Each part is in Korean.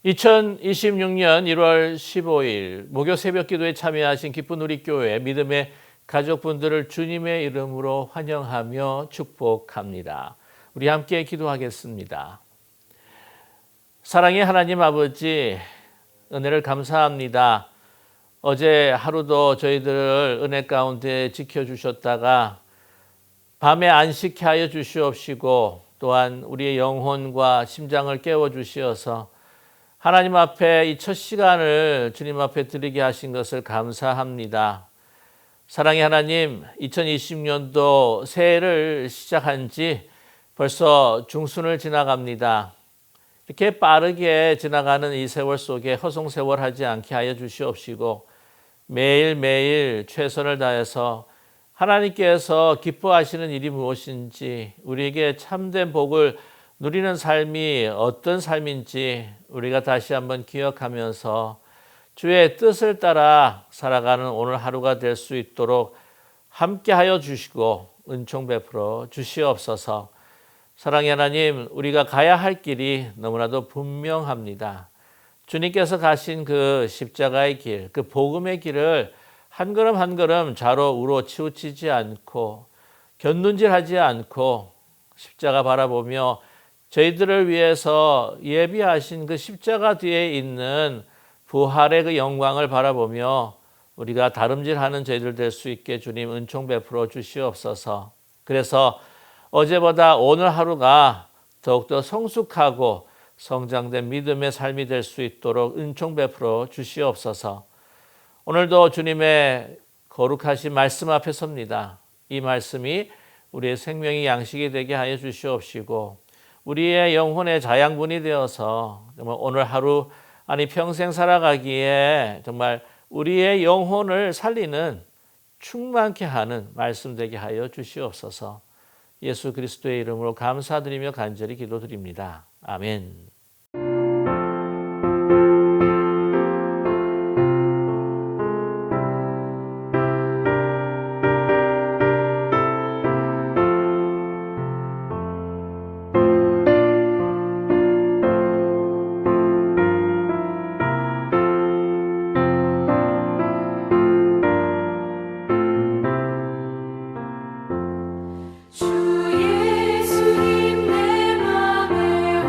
2026년 1월 15일 목요 새벽 기도에 참여하신 기쁜 우리 교회 믿음의 가족분들을 주님의 이름으로 환영하며 축복합니다. 우리 함께 기도하겠습니다. 사랑의 하나님 아버지, 은혜를 감사합니다. 어제 하루도 저희들을 은혜 가운데 지켜주셨다가 밤에 안식케 하여 주시옵시고 또한 우리의 영혼과 심장을 깨워주시어서 하나님 앞에 이 첫 시간을 주님 앞에 드리게 하신 것을 감사합니다. 사랑의 하나님, 2020년도 새해를 시작한 지 벌써 중순을 지나갑니다. 이렇게 빠르게 지나가는 이 세월 속에 허송세월하지 않게 하여 주시옵시고 매일매일 최선을 다해서 하나님께서 기뻐하시는 일이 무엇인지, 우리에게 참된 복을 누리는 삶이 어떤 삶인지 우리가 다시 한번 기억하면서 주의 뜻을 따라 살아가는 오늘 하루가 될 수 있도록 함께하여 주시고 은총 베풀어 주시옵소서. 사랑의 하나님, 우리가 가야 할 길이 너무나도 분명합니다. 주님께서 가신 그 십자가의 길, 그 복음의 길을 한 걸음 한 걸음 좌로 우로 치우치지 않고 견눈질하지 않고 십자가 바라보며 저희들을 위해서 예비하신 그 십자가 뒤에 있는 부활의 그 영광을 바라보며 우리가 다름질하는 저희들 될 수 있게 주님 은총 베풀어 주시옵소서. 그래서 어제보다 오늘 하루가 더욱더 성숙하고 성장된 믿음의 삶이 될 수 있도록 은총 베풀어 주시옵소서. 오늘도 주님의 거룩하신 말씀 앞에 섭니다. 이 말씀이 우리의 생명의 양식이 되게 하여 주시옵시고 우리의 영혼의 자양분이 되어서 정말 오늘 하루, 아니 평생 살아가기에 정말 우리의 영혼을 살리는, 충만케 하는 말씀 되게 하여 주시옵소서. 예수 그리스도의 이름으로 감사드리며 간절히 기도드립니다. 아멘. 주 예수님 내 맘에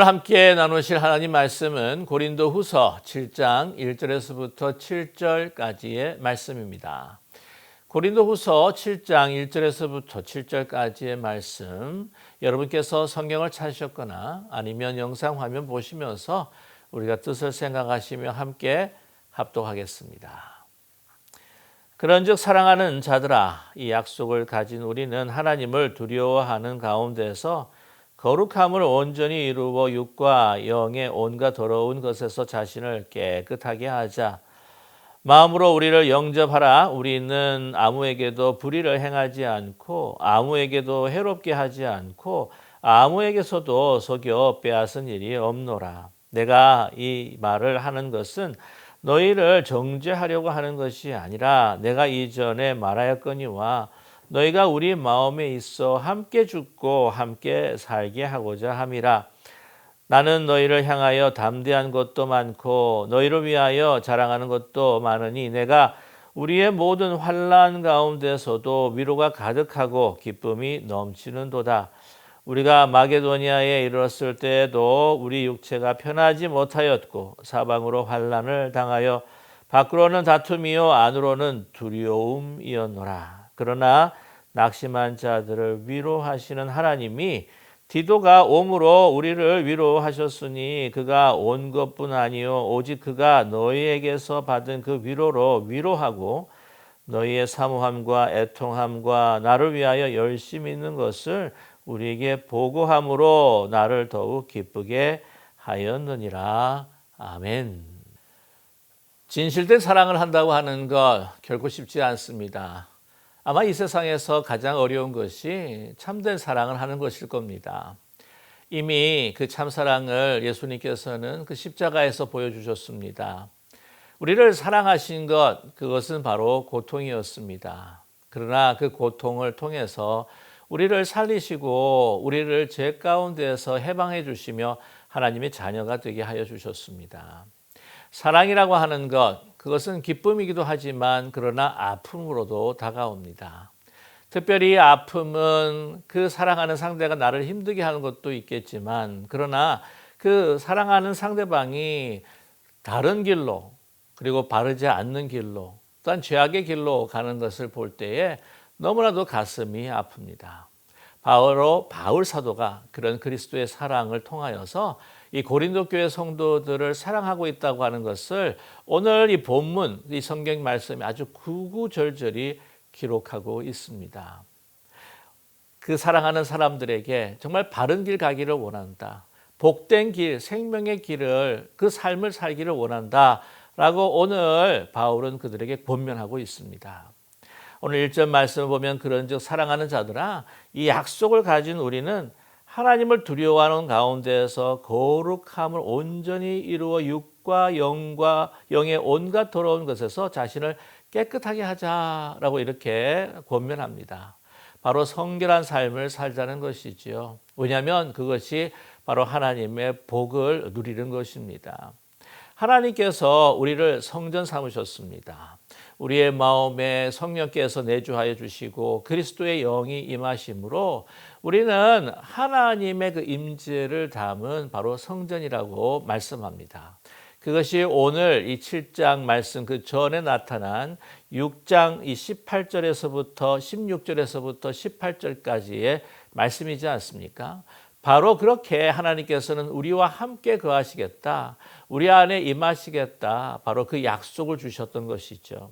오늘 함께 나누실 하나님 말씀은 고린도후서 7장 1절에서부터 7절까지의 말씀입니다. 고린도후서 7장 1절에서부터 7절까지의 말씀, 여러분께서 성경을 찾으셨거나 아니면 영상 화면 보시면서 우리가 뜻을 생각하시며 함께 합독하겠습니다. 그런즉 사랑하는 자들아, 이 약속을 가진 우리는 하나님을 두려워하는 가운데서 거룩함을 온전히 이루어 육과 영의 온갖 더러운 것에서 자신을 깨끗하게 하자. 마음으로 우리를 영접하라. 우리는 아무에게도 불의를 행하지 않고 아무에게도 해롭게 하지 않고 아무에게서도 속여 빼앗은 일이 없노라. 내가 이 말을 하는 것은 너희를 정죄하려고 하는 것이 아니라 내가 이전에 말하였거니와 너희가 우리 마음에 있어 함께 죽고 함께 살게 하고자 함이라. 나는 너희를 향하여 담대한 것도 많고 너희를 위하여 자랑하는 것도 많으니 내가 우리의 모든 환난 가운데서도 위로가 가득하고 기쁨이 넘치는도다. 우리가 마게도니아에 이르렀을 때에도 우리 육체가 편하지 못하였고 사방으로 환난을 당하여 밖으로는 다툼이요 안으로는 두려움이었노라. 그러나 낙심한 자들을 위로하시는 하나님이 디도가 옴으로 우리를 위로하셨으니 그가 온 것뿐 아니요 오직 그가 너희에게서 받은 그 위로로 위로하고 너희의 사모함과 애통함과 나를 위하여 열심히 있는 것을 우리에게 보고함으로 나를 더욱 기쁘게 하였느니라. 아멘. 진실된 사랑을 한다고 하는 것 결코 쉽지 않습니다. 아마 이 세상에서 가장 어려운 것이 참된 사랑을 하는 것일 겁니다. 이미 그 참사랑을 예수님께서는 그 십자가에서 보여주셨습니다. 우리를 사랑하신 것, 그것은 바로 고통이었습니다. 그러나 그 고통을 통해서 우리를 살리시고 우리를 죄 가운데에서 해방해 주시며 하나님의 자녀가 되게 하여 주셨습니다. 사랑이라고 하는 것, 그것은 기쁨이기도 하지만 그러나 아픔으로도 다가옵니다. 특별히 아픔은 그 사랑하는 상대가 나를 힘들게 하는 것도 있겠지만 그러나 그 사랑하는 상대방이 다른 길로 그리고 바르지 않는 길로 또한 죄악의 길로 가는 것을 볼 때에 너무나도 가슴이 아픕니다. 바울 사도가 그런 그리스도의 사랑을 통하여서 이 고린도 교회 성도들을 사랑하고 있다고 하는 것을 오늘 이 본문, 이 성경 말씀이 아주 구구절절히 기록하고 있습니다. 그 사랑하는 사람들에게 정말 바른 길 가기를 원한다. 복된 길, 생명의 길을, 그 삶을 살기를 원한다. 라고 오늘 바울은 그들에게 권면하고 있습니다. 오늘 1절 말씀을 보면 그런즉 사랑하는 자들아, 이 약속을 가진 우리는 하나님을 두려워하는 가운데에서 거룩함을 온전히 이루어 육과 영의 온갖 더러운 것에서 자신을 깨끗하게 하자라고 이렇게 권면합니다. 바로 성결한 삶을 살자는 것이지요. 왜냐하면 그것이 바로 하나님의 복을 누리는 것입니다. 하나님께서 우리를 성전 삼으셨습니다. 우리의 마음에 성령께서 내주하여 주시고 그리스도의 영이 임하심으로 우리는 하나님의 그 임재를 담은 바로 성전이라고 말씀합니다. 그것이 오늘 이 7장 말씀 그 전에 나타난 6장 이 18절에서부터 16절에서부터 18절까지의 말씀이지 않습니까? 바로 그렇게 하나님께서는 우리와 함께 거하시겠다. 우리 안에 임하시겠다. 바로 그 약속을 주셨던 것이죠.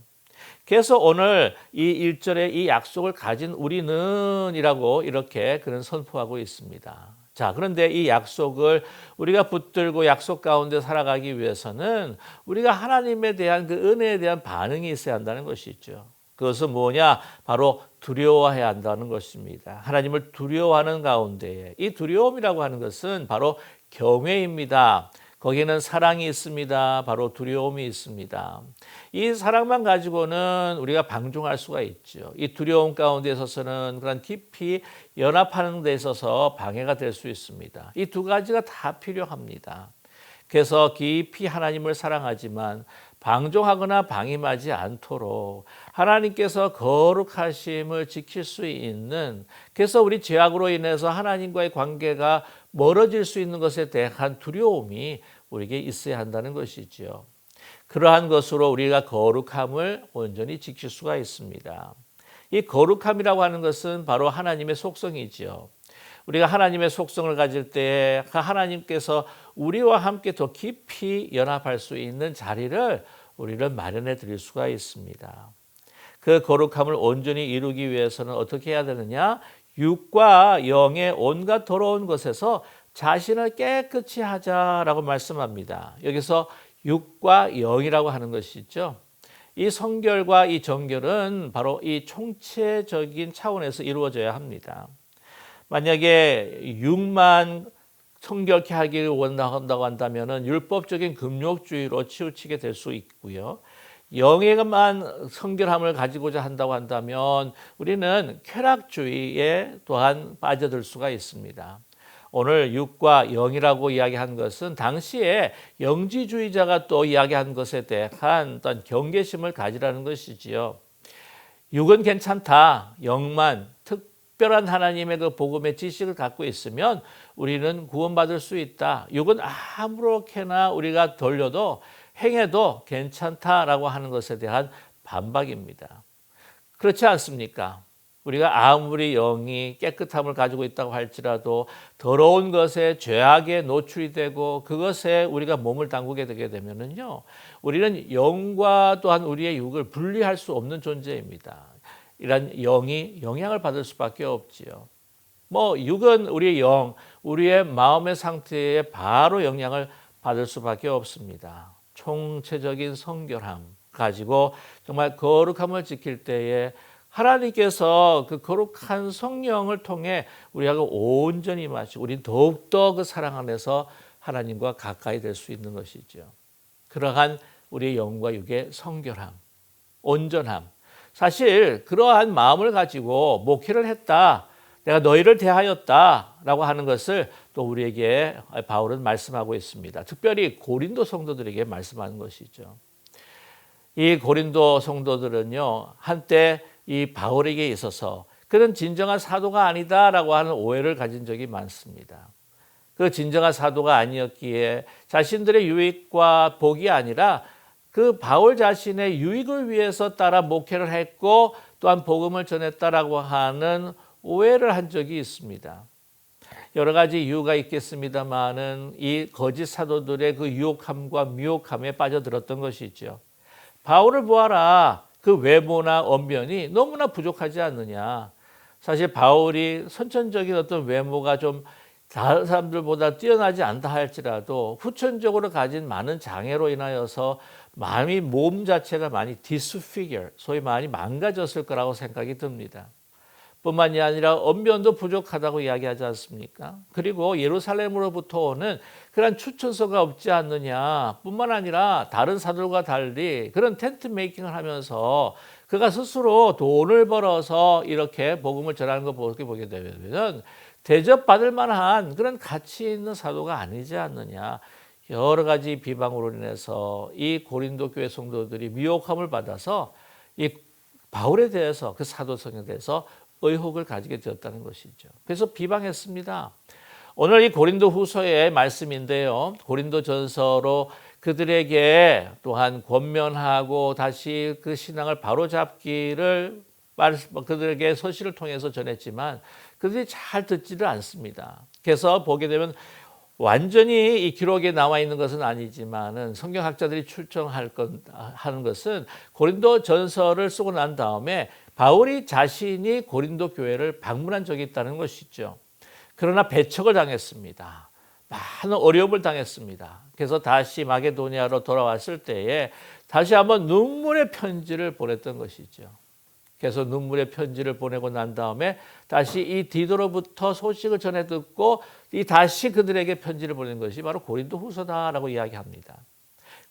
그래서 오늘 이 1절에 이 약속을 가진 우리는 이라고 이렇게 그는 선포하고 있습니다. 자, 그런데 이 약속을 우리가 붙들고 약속 가운데 살아가기 위해서는 우리가 하나님에 대한 그 은혜에 대한 반응이 있어야 한다는 것이죠. 그것은 뭐냐? 바로 두려워해야 한다는 것입니다. 하나님을 두려워하는 가운데에 이 두려움이라고 하는 것은 바로 경외입니다. 거기에는 사랑이 있습니다. 바로 두려움이 있습니다. 이 사랑만 가지고는 우리가 방종할 수가 있죠. 이 두려움 가운데 있어서는 그런 깊이 연합하는 데 있어서 방해가 될 수 있습니다. 이 두 가지가 다 필요합니다. 그래서 깊이 하나님을 사랑하지만 방종하거나 방임하지 않도록 하나님께서 거룩하심을 지킬 수 있는, 그래서 우리 죄악으로 인해서 하나님과의 관계가 멀어질 수 있는 것에 대한 두려움이 우리에게 있어야 한다는 것이지요. 그러한 것으로 우리가 거룩함을 온전히 지킬 수가 있습니다. 이 거룩함이라고 하는 것은 바로 하나님의 속성이지요. 우리가 하나님의 속성을 가질 때 하나님께서 우리와 함께 더 깊이 연합할 수 있는 자리를 우리는 마련해 드릴 수가 있습니다. 그 거룩함을 온전히 이루기 위해서는 어떻게 해야 되느냐? 육과 영의 온갖 더러운 것에서 자신을 깨끗이 하자라고 말씀합니다. 여기서 육과 영이라고 하는 것이죠. 이 성결과 이 정결은 바로 이 총체적인 차원에서 이루어져야 합니다. 만약에 육만 성결케 하기를 원한다고 한다면 율법적인 금욕주의로 치우치게 될 수 있고요. 영에만 성결함을 가지고자 한다고 한다면 우리는 쾌락주의에 또한 빠져들 수가 있습니다. 오늘 육과 영이라고 이야기한 것은 당시에 영지주의자가 또 이야기한 것에 대한 어떤 경계심을 가지라는 것이지요. 육은 괜찮다. 영만 특별한 하나님의 그 복음의 지식을 갖고 있으면 우리는 구원받을 수 있다. 육은 아무렇게나 우리가 돌려도 행해도 괜찮다라고 하는 것에 대한 반박입니다. 그렇지 않습니까? 우리가 아무리 영이 깨끗함을 가지고 있다고 할지라도 더러운 것에 죄악에 노출이 되고 그것에 우리가 몸을 담그게 되게 되면은요, 우리는 영과 또한 우리의 육을 분리할 수 없는 존재입니다. 이런 영이 영향을 받을 수밖에 없지요. 육은 우리의 영, 우리의 마음의 상태에 바로 영향을 받을 수밖에 없습니다. 총체적인 성결함 가지고 정말 거룩함을 지킬 때에 하나님께서 그 거룩한 성령을 통해 우리하고 온전히 마시고 우리 더욱더 그 사랑 안에서 하나님과 가까이 될 수 있는 것이죠. 그러한 우리의 영과 육의 성결함, 온전함. 사실 그러한 마음을 가지고 목회를 했다. 내가 너희를 대하였다라고 하는 것을 또 우리에게 바울은 말씀하고 있습니다. 특별히 고린도 성도들에게 말씀하는 것이죠. 이 고린도 성도들은요, 한때 이 바울에게 있어서 그는 진정한 사도가 아니다라고 하는 오해를 가진 적이 많습니다. 그 진정한 사도가 아니었기에 자신들의 유익과 복이 아니라 그 바울 자신의 유익을 위해서 따라 목회를 했고 또한 복음을 전했다라고 하는 오해를 한 적이 있습니다. 여러 가지 이유가 있겠습니다만은 이 거짓 사도들의 그 유혹함과 미혹함에 빠져들었던 것이죠. 바울을 보아라. 그 외모나 언변이 너무나 부족하지 않느냐. 사실 바울이 선천적인 어떤 외모가 좀 다른 사람들보다 뛰어나지 않다 할지라도 후천적으로 가진 많은 장애로 인하여서 몸 자체가 많이 disfigure, 소위 많이 망가졌을 거라고 생각이 듭니다. 뿐만이 아니라 언변도 부족하다고 이야기하지 않습니까? 그리고 예루살렘으로부터 오는 그런 추천서가 없지 않느냐 뿐만 아니라 다른 사도들과 달리 그런 텐트 메이킹을 하면서 그가 스스로 돈을 벌어서 이렇게 복음을 전하는 거 보게 되면 대접받을 만한 그런 가치 있는 사도가 아니지 않느냐. 여러 가지 비방으로 인해서 이 고린도 교회 성도들이 미혹함을 받아서 이 바울에 대해서 그 사도성에 대해서 의혹을 가지게 되었다는 것이죠. 그래서 비방했습니다. 오늘 이 고린도 후서의 말씀인데요. 고린도 전서로 그들에게 또한 권면하고 다시 그 신앙을 바로잡기를 그들에게 서신을 통해서 전했지만 그들이 잘 듣지를 않습니다. 그래서 보게 되면 완전히 이 기록에 나와 있는 것은 아니지만은 성경학자들이 하는 것은 고린도 전서를 쓰고 난 다음에 바울이 자신이 고린도 교회를 방문한 적이 있다는 것이죠. 그러나 배척을 당했습니다. 많은 어려움을 당했습니다. 그래서 다시 마게도니아로 돌아왔을 때에 다시 한번 눈물의 편지를 보냈던 것이죠. 그래서 눈물의 편지를 보내고 난 다음에 다시 이 디도로부터 소식을 전해 듣고 다시 그들에게 편지를 보낸 것이 바로 고린도 후서다라고 이야기합니다.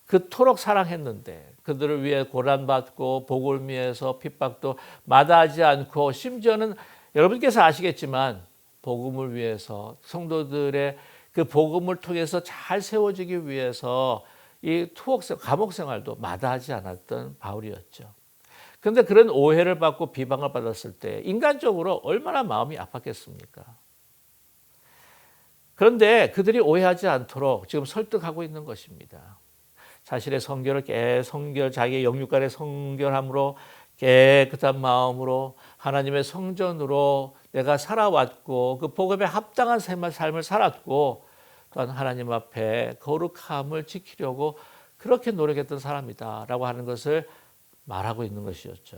그토록 사랑했는데 그들을 위해 고난받고 복을 위해서 핍박도 마다하지 않고 심지어는 여러분께서 아시겠지만 복음을 위해서 성도들의 그 복음을 통해서 잘 세워지기 위해서 이 감옥 생활도 마다하지 않았던 바울이었죠. 그런데 그런 오해를 받고 비방을 받았을 때 인간적으로 얼마나 마음이 아팠겠습니까? 그런데 그들이 오해하지 않도록 지금 설득하고 있는 것입니다. 자신의 자기의 영육간의 성결함으로 깨끗한 마음으로 하나님의 성전으로 내가 살아왔고 그 복음에 합당한 삶을 살았고 또한 하나님 앞에 거룩함을 지키려고 그렇게 노력했던 사람이다라고 하는 것을 말하고 있는 것이었죠.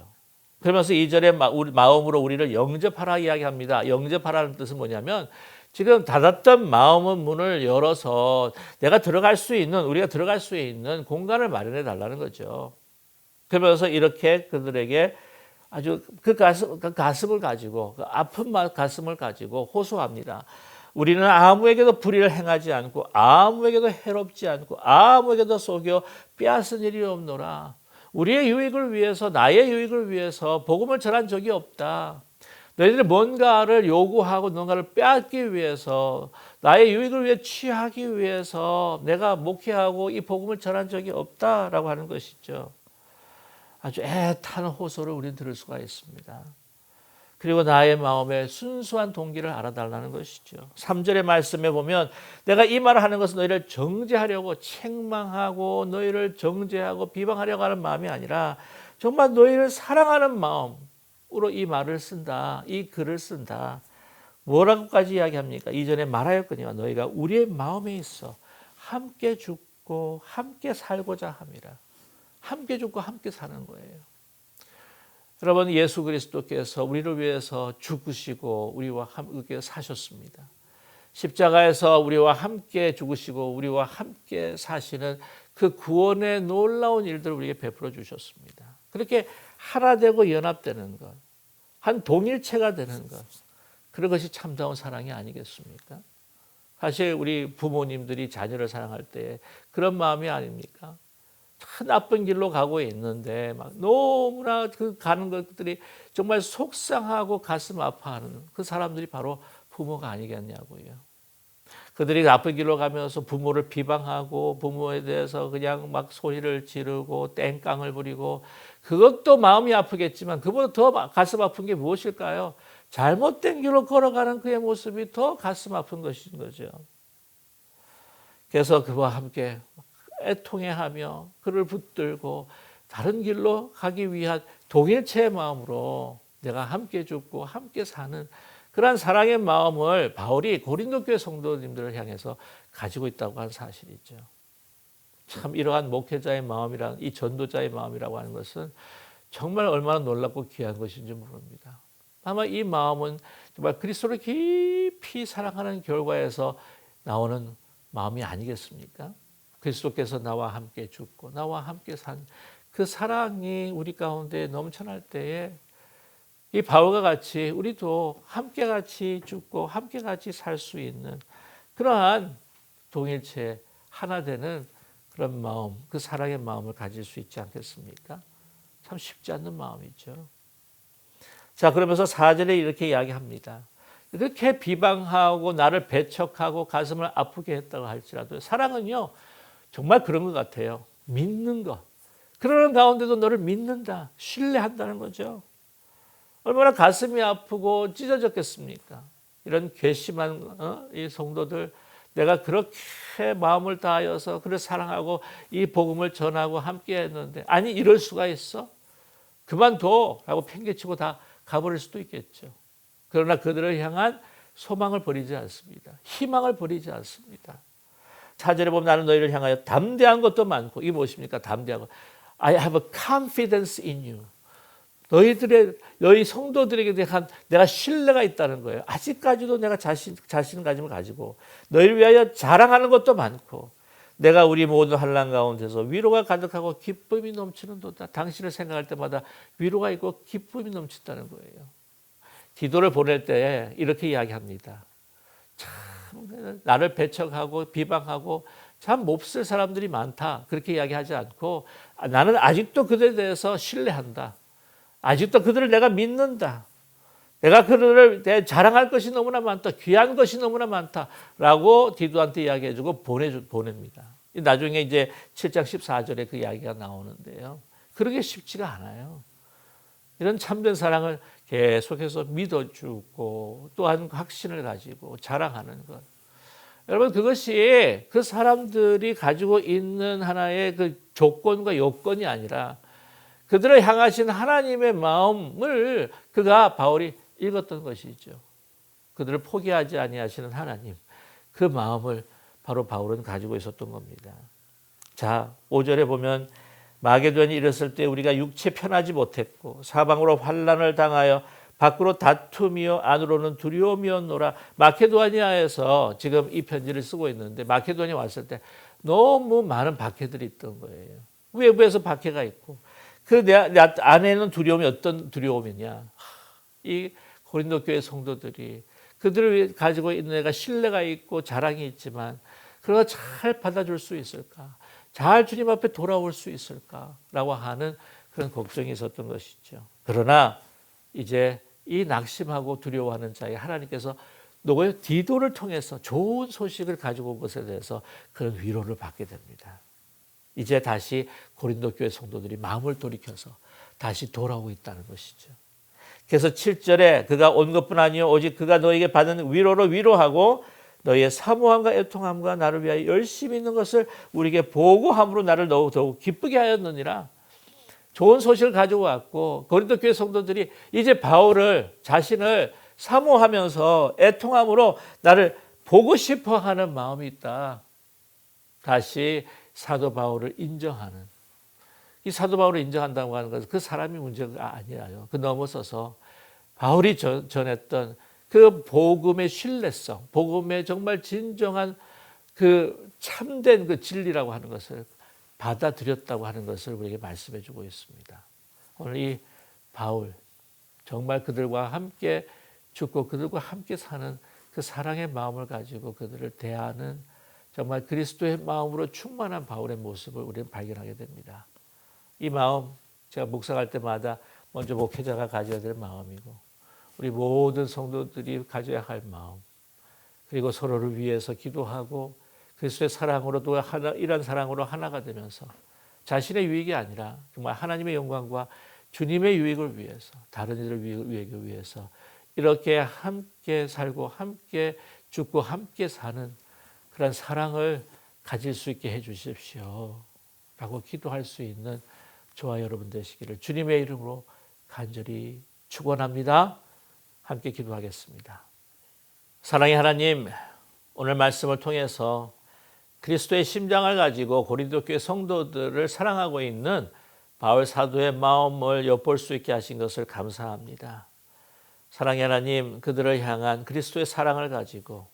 그러면서 2절에 마음으로 우리를 영접하라 이야기합니다. 영접하라는 뜻은 뭐냐면 지금 닫았던 마음의 문을 열어서 우리가 들어갈 수 있는 공간을 마련해 달라는 거죠. 그러면서 이렇게 그들에게 아주 그 가슴을 가지고, 그 아픈 가슴을 가지고 호소합니다. 우리는 아무에게도 불의를 행하지 않고 아무에게도 해롭지 않고 아무에게도 속여 빼앗은 일이 없노라. 우리의 유익을 위해서, 나의 유익을 위해서 복음을 전한 적이 없다. 너희들이 뭔가를 요구하고 뭔가를 빼앗기 위해서, 나의 유익을 위해 취하기 위해서 내가 목회하고 이 복음을 전한 적이 없다라고 하는 것이죠. 아주 애타는 호소를 우리는 들을 수가 있습니다. 그리고 나의 마음의 순수한 동기를 알아달라는 것이죠. 3절의 말씀에 보면 내가 이 말을 하는 것은 너희를 정죄하려고 책망하고 너희를 정죄하고 비방하려고 하는 마음이 아니라 정말 너희를 사랑하는 마음으로 이 말을 쓴다. 이 글을 쓴다. 뭐라고까지 이야기합니까? 이전에 말하였거니와 너희가 우리의 마음에 있어 함께 죽고 함께 살고자 함이라. 함께 죽고 함께 사는 거예요. 여러분, 예수 그리스도께서 우리를 위해서 죽으시고 우리와 함께 사셨습니다. 십자가에서 우리와 함께 죽으시고 우리와 함께 사시는 그 구원의 놀라운 일들을 우리에게 베풀어 주셨습니다. 그렇게 하나 되고 연합되는 것, 한 동일체가 되는 것, 그런 것이 참다운 사랑이 아니겠습니까? 사실 우리 부모님들이 자녀를 사랑할 때 그런 마음이 아닙니까? 참 나쁜 길로 가고 있는데 막 너무나 그 가는 것들이 정말 속상하고 가슴 아파하는 그 사람들이 바로 부모가 아니겠냐고요. 그들이 나쁜 길로 가면서 부모를 비방하고 부모에 대해서 그냥 막 소리를 지르고 땡깡을 부리고 그것도 마음이 아프겠지만 그보다 더 가슴 아픈 게 무엇일까요? 잘못된 길로 걸어가는 그의 모습이 더 가슴 아픈 것인 거죠. 그래서 그와 함께 애통해하며 그를 붙들고 다른 길로 가기 위한 동일체의 마음으로 내가 함께 죽고 함께 사는 그러한 사랑의 마음을 바울이 고린도 교회 성도님들을 향해서 가지고 있다고 하는 사실이죠. 참 이러한 목회자의 마음이란 이 전도자의 마음이라고 하는 것은 정말 얼마나 놀랍고 귀한 것인지 모릅니다. 아마 이 마음은 정말 그리스도를 깊이 사랑하는 결과에서 나오는 마음이 아니겠습니까? 그리스도께서 나와 함께 죽고 나와 함께 산 그 사랑이 우리 가운데 넘쳐날 때에 이 바울과 같이 우리도 함께 같이 죽고 함께 같이 살 수 있는 그러한 동일체 하나 되는 그런 마음, 그 사랑의 마음을 가질 수 있지 않겠습니까? 참 쉽지 않는 마음이죠. 자, 그러면서 4절에 이렇게 이야기합니다. 그렇게 비방하고 나를 배척하고 가슴을 아프게 했다고 할지라도 사랑은요 정말 그런 것 같아요. 믿는 것. 그러는 가운데도 너를 믿는다. 신뢰한다는 거죠. 얼마나 가슴이 아프고 찢어졌겠습니까? 이런 괘씸한 이 성도들 내가 그렇게 마음을 다하여서 그를 사랑하고 이 복음을 전하고 함께 했는데 아니 이럴 수가 있어? 그만둬 라고 팽개치고 다 가버릴 수도 있겠죠. 그러나 그들을 향한 소망을 버리지 않습니다. 희망을 버리지 않습니다. 4절에 보면 나는 너희를 향하여 담대한 것도 많고 이게 무엇입니까? 담대한 것. I have a confidence in you. 너희 성도들에게 대한 내가 신뢰가 있다는 거예요. 아직까지도 내가 자신감을 가지고 너희를 위하여 자랑하는 것도 많고 내가 우리 모든 환난 가운데서 위로가 가득하고 기쁨이 넘치는도다. 당신을 생각할 때마다 위로가 있고 기쁨이 넘친다는 거예요. 디도를 보낼 때 이렇게 이야기합니다. 참 나를 배척하고 비방하고 참 몹쓸 사람들이 많다. 그렇게 이야기하지 않고 나는 아직도 그들에 대해서 신뢰한다. 아직도 그들을 내가 믿는다. 내가 그들을 자랑할 것이 너무나 많다. 귀한 것이 너무나 많다라고 디도한테 이야기해주고 보냅니다. 나중에 이제 7장 14절에 그 이야기가 나오는데요. 그러기 쉽지가 않아요. 이런 참된 사랑을 계속해서 믿어주고 또한 확신을 가지고 자랑하는 것. 여러분 그것이 그 사람들이 가지고 있는 하나의 그 조건과 요건이 아니라 그들을 향하신 하나님의 마음을 바울이 읽었던 것이죠. 그들을 포기하지 아니하시는 하나님, 그 마음을 바로 바울은 가지고 있었던 겁니다. 자, 5절에 보면 마게도니 이르렀을 때 우리가 육체 편하지 못했고 사방으로 환난을 당하여 밖으로 다툼이요 안으로는 두려움이었노라. 마케도니아에서 지금 이 편지를 쓰고 있는데 마케도니아 왔을 때 너무 많은 박해들이 있던 거예요. 외부에서 박해가 있고 그 내 안에는 두려움이 어떤 두려움이냐. 이 고린도 교회 성도들이 그들을 가지고 있는 애가 신뢰가 있고 자랑이 있지만 그걸 잘 받아줄 수 있을까? 잘 주님 앞에 돌아올 수 있을까라고 하는 그런 걱정이 있었던 것이죠. 그러나 이제 이 낙심하고 두려워하는 자에 하나님께서 누구예요? 디도를 통해서 좋은 소식을 가지고 온 것에 대해서 그런 위로를 받게 됩니다. 이제 다시 고린도 교회 성도들이 마음을 돌이켜서 다시 돌아오고 있다는 것이죠. 그래서 7절에 그가 온 것뿐 아니요 오직 그가 너에게 받은 위로로 위로하고 너희의 사모함과 애통함과 나를 위하여 열심히 있는 것을 우리에게 보고함으로 나를 더욱 기쁘게 하였느니라. 좋은 소식을 가지고 왔고 고린도 교회 성도들이 이제 바울을 자신을 사모하면서 애통함으로 나를 보고 싶어하는 마음이 있다. 다시 사도 바울을 인정하는, 이 사도 바울을 인정한다고 하는 것은 그 사람이 문제가 아니라요. 그 넘어서서 바울이 전했던 그 복음의 신뢰성, 복음의 정말 진정한 그 참된 그 진리라고 하는 것을 받아들였다고 하는 것을 우리에게 말씀해 주고 있습니다. 오늘 이 바울, 정말 그들과 함께 죽고 그들과 함께 사는 그 사랑의 마음을 가지고 그들을 대하는 정말 그리스도의 마음으로 충만한 바울의 모습을 우리는 발견하게 됩니다. 이 마음, 제가 묵상할 때마다 먼저 목회자가 가져야 될 마음이고 우리 모든 성도들이 가져야 할 마음, 그리고 서로를 위해서 기도하고 그리스도의 사랑으로 또 이런 사랑으로 하나가 되면서 자신의 유익이 아니라 정말 하나님의 영광과 주님의 유익을 위해서, 다른 이들의 유익을 위해서 이렇게 함께 살고 함께 죽고 함께 사는 그런 사랑을 가질 수 있게 해 주십시오 라고 기도할 수 있는 저와 여러분 되시기를 주님의 이름으로 간절히 축원합니다. 함께 기도하겠습니다. 사랑의 하나님, 오늘 말씀을 통해서 그리스도의 심장을 가지고 고린도 교회 성도들을 사랑하고 있는 바울 사도의 마음을 엿볼 수 있게 하신 것을 감사합니다. 사랑의 하나님, 그들을 향한 그리스도의 사랑을 가지고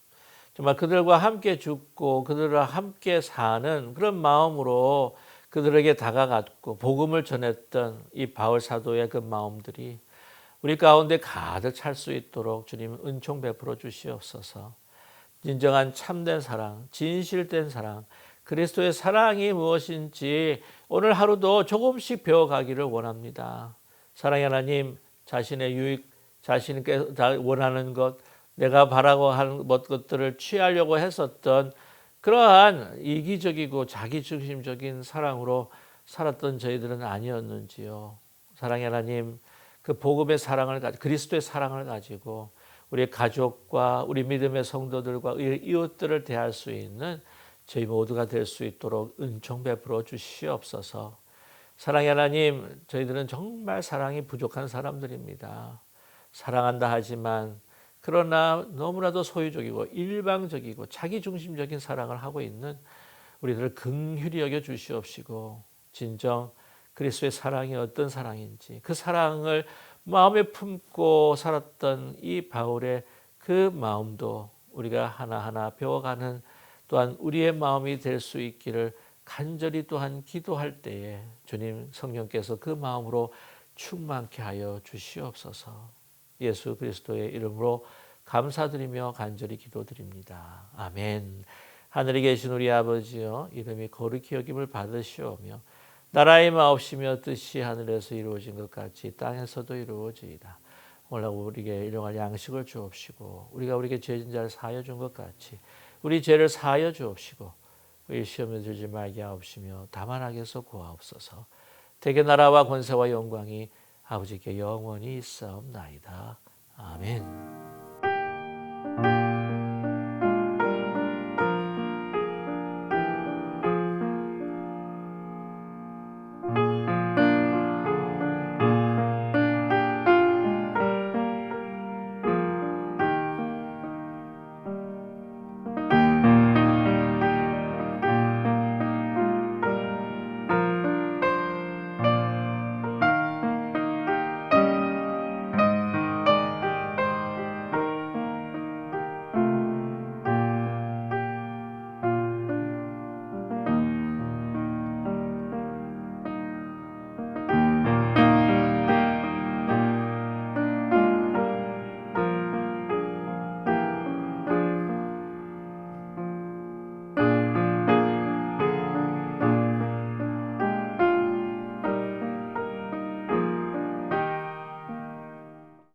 정말 그들과 함께 죽고 그들과 함께 사는 그런 마음으로 그들에게 다가갔고 복음을 전했던 이 바울 사도의 그 마음들이 우리 가운데 가득 찰 수 있도록 주님 은총 베풀어 주시옵소서. 진정한 참된 사랑, 진실된 사랑, 그리스도의 사랑이 무엇인지 오늘 하루도 조금씩 배워가기를 원합니다. 사랑의 하나님, 자신의 유익, 자신께 원하는 것, 내가 바라고 하는 것들을 취하려고 했었던 그러한 이기적이고 자기중심적인 사랑으로 살았던 저희들은 아니었는지요. 사랑의 하나님, 그 복음의 사랑을 가지고 그리스도의 사랑을 가지고 우리 가족과 우리 믿음의 성도들과 이웃들을 대할 수 있는 저희 모두가 될 수 있도록 은총 베풀어 주시옵소서. 사랑의 하나님, 저희들은 정말 사랑이 부족한 사람들입니다. 사랑한다 하지만 그러나 너무나도 소유적이고 일방적이고 자기중심적인 사랑을 하고 있는 우리들을 긍휼히 여겨 주시옵시고 진정 그리스도의 사랑이 어떤 사랑인지 그 사랑을 마음에 품고 살았던 이 바울의 그 마음도 우리가 하나하나 배워가는 또한 우리의 마음이 될 수 있기를 간절히 또한 기도할 때에 주님 성령께서 그 마음으로 충만케 하여 주시옵소서. 예수 그리스도의 이름으로 감사드리며 간절히 기도드립니다. 아멘. 하늘에 계신 우리 아버지여, 이름이 거룩히 여김을 받으시오며 나라의 마옵시며 뜻이 하늘에서 이루어진 것 같이 땅에서도 이루어지이다. 오늘 우리에게 일용할 양식을 주옵시고 우리가 우리에게 죄진 자를 사하여 준 것 같이 우리 죄를 사하여 주옵시고 우리 시험에 들지 말게 하옵시며 다만 악에서 구하옵소서. 대개 나라와 권세와 영광이 아버지께 영원히 있사옵나이다. 아멘.